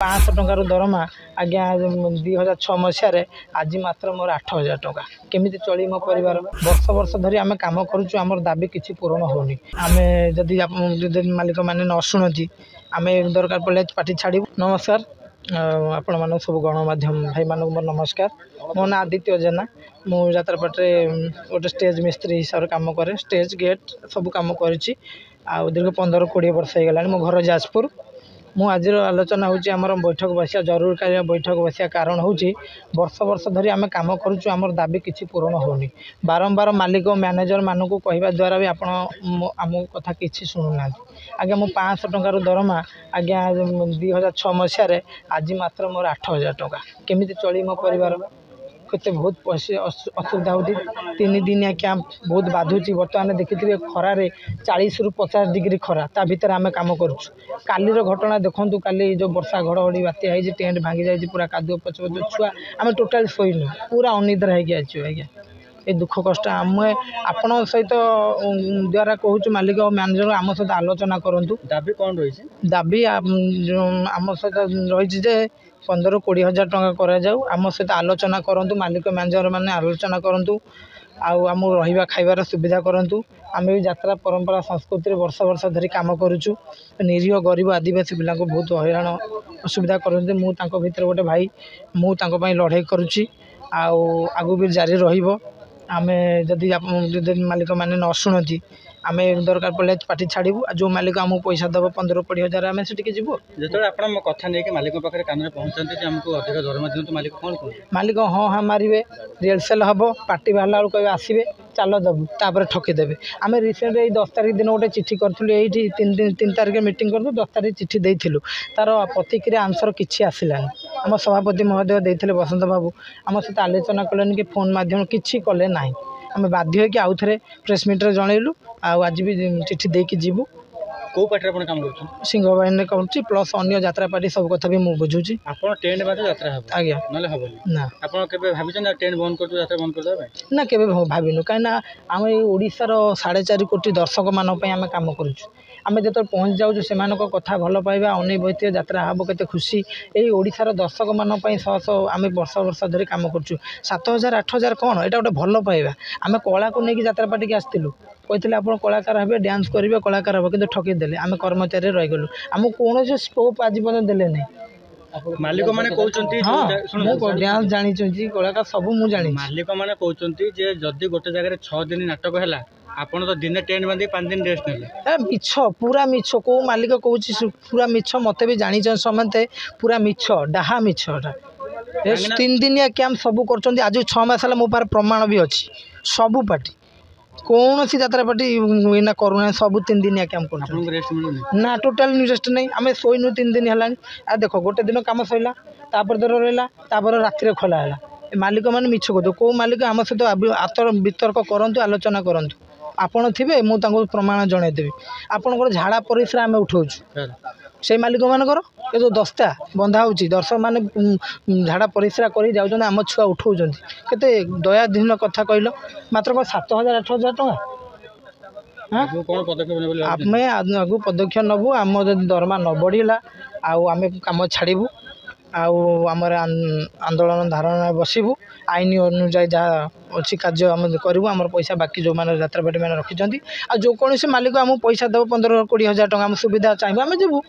500 टंकार दरमा आज्ञा 2006 मसीह आज मात्र मोर 8000 टंका केमिति चली मो परिवार वर्ष वर्ष धरी आम कम करुचु आमर दाबी किसी पूरण होनी आम जदि मालिक मैंने न शुणुची आम दरकार पड़े पार्टी छाड़ू। नमस्कार आपण मान सब गणमाध्यम भाई मानक मोर नमस्कार। मो ना आदित्य जेना मु जात्रापाटे गोटे स्टेज मिस्त्री हिसाब से कम करे स्टेज गेट सब कम कर दीर्घ 15-20 वर्ष हो गला मो घर जाजपुर। मु आज आलोचना होची आमर बैठक बसिया जरूरकालीन बैठक बसिया कारण होची वर्ष वर्ष धरी आम कम करुचु आमर दाबी किसी पूरण होनी बारंबार मालिक मैनेजर मानक कहवा द्वारा भी आपण आम कथा किसी शुणुना आज्ञा मु 500 टंकार दरमा आज्ञा 2006 मसीह आज मात्र मोर 8000 टंका केमिति चली मो परिवार केते बहुत असुविधा होती 3 दिनिया कैंप बहुत बाधुची। बर्तमान देखिए खरारे 40 ରୁ 50 डिग्री खरा ता भीतर आम कम करुचु। कालीर घटना देखु काली जो वर्षा घड़घड़ी बात्या है टेंट भांगी जाए पूरा कादुआ पच छुआ आम टोटाल शोन पूरा अनिद्रा है आज्ञा ये दुख कष्ट आम आपण सहित द्वारा कहूँ मालिक और मैनेजर आम सहित आलोचना करूँ। दाबी कौन रही दाबी आम सहित रही 15-20 हजार टंका करा जाऊ आम सहित आलोचना करूँ मालिक मैनेजर मैंने आलोचना करूँ आम रहा खाइबार सुविधा करूँ। आम भी यात्रा परंपरा संस्कृति वर्ष वर्ष धरी कम करुचु निरीह गरीब आदिवासी पिला बहुत हैरान असुविधा करते मुझे भीतर गोटे भाई मुझे लड़ाई करुच्ची आगू भी जारी रहिबो। आम जदि मालिक मैंने न शुणुची आम दरकार पड़े पार्टी छाड़ू जो मालिक आमको पैसा दब 15-20 हजार आम से जो जो कथा नहीं मालिक पाखे कान पहुँचते आमको अधिक दरमा दिखाँ मालिक कौन कह मालिक हाँ हाँ मारे रिहर्सल हम पार्टी बाहर बेलू कह आसवे चल दबू तापर ठकीदेवे। आम रिसेंट 10 तारिख दिन गोटे चिठी करूँ ये 3 तारिख मीटिंग करूँ 10 तारिख चिठी देलु तार प्रतिक्रिया आंसर किसी आसलानी आम सभापति महोदय देते बसंत बाबू आम सहित आलोचना कले कि फोन माध्यम किसी कले ना आम बाध्य कि आउ थे प्रेस मीटर जनइलु आज भी चिठी देकी जीवु। कौ पार्टी आप काम कर सिंह बाहिनी करुँच प्लस अन्य यात्रा पार्टी सब कथा भी मुझे बुझुची आपन टेंट बांध यात्रा हम आज्ञा ना हबनी ना आपन केबे भाबिछन टेंट बंद कर यात्रा बंद कर देबे ना केबे भाविनु कहीं आम ओडिशार 4.5 कोटी दर्शक मान आम काम करुचु आम जो पहुँच जाऊँ से कथा भल पाइबा अनै बहित यात्रा हम केते खुशी यही ओडिशार दर्शक मान शह आम वर्ष वर्ष धरी कम करुचु 7,000-8,000 कौन यहाँ गोटे भल पाइबा आम कला को लेकिन यात्रा पार्टी की आसलु कहते आप कलाकार हे डांस करेंगे कलाकार हे कि ठकीदेले आम कर्मचारी रहीगलु आमको कौन स्कोप आज पर्यटन देले नहीं मालिक माने कहउचंती हाँ डांस जानी कलाकार सब मुझे जानी मालिक माने कहउचंती जे जदी गोटे जगह 6 दिन नाटक है आपन तो दिन टेंट बांधी 5 दिन रेस्ट नेले मिछ पूरा मिछ को मालिक कहूँ पूरा मिछ मत भी जानी समते पूरा मिछ डाहा मिछ 3 दिनिया कैंप सब कर आज 6 मास मो पार प्रमाण भी अच्छी सबू पार्टी कौन सी यात्रा पार्टी इना करूना सब 3 दिनिया कैंप कर ना टोटाल रेस्ट नहीं आम शोनु 3 दिन है आ देख गोटे दिन कम सरला तापर दर रहा रातिर खोला है मालिक मैंने मिछ कहते कौ मालिक आम सहित आतर वितर्क करूँ आलोचना करूँ आपण थे मुझे प्रमाण जनईदेवी आपंकर झाड़ा परिश्रा आम उठाऊँ से मालिक मानकर ये जो दस्ता बंधा हो दर्शक मैंने झाड़ा परिश्रा कर जाऊँ आम छुआ उठाऊँ केते दयाधीन कथा कहल मात्र 7,000-8,000 टंका आम आगू पदक्षेप नबू आम जब दरमा न बढ़ला आम कम छाड़ू आमर आंदोलन धारणा बसबू आईन अनुजाई जहाँ अच्छी कार्य आम करूँ आम पैसा बाकी जो मैंने यात्रा पार्टी मैंने रखिंट आ जो कौन मालिक आम पैसा देव 15-20 हजार टंका आम सुविधा चाहिए आम जीवु।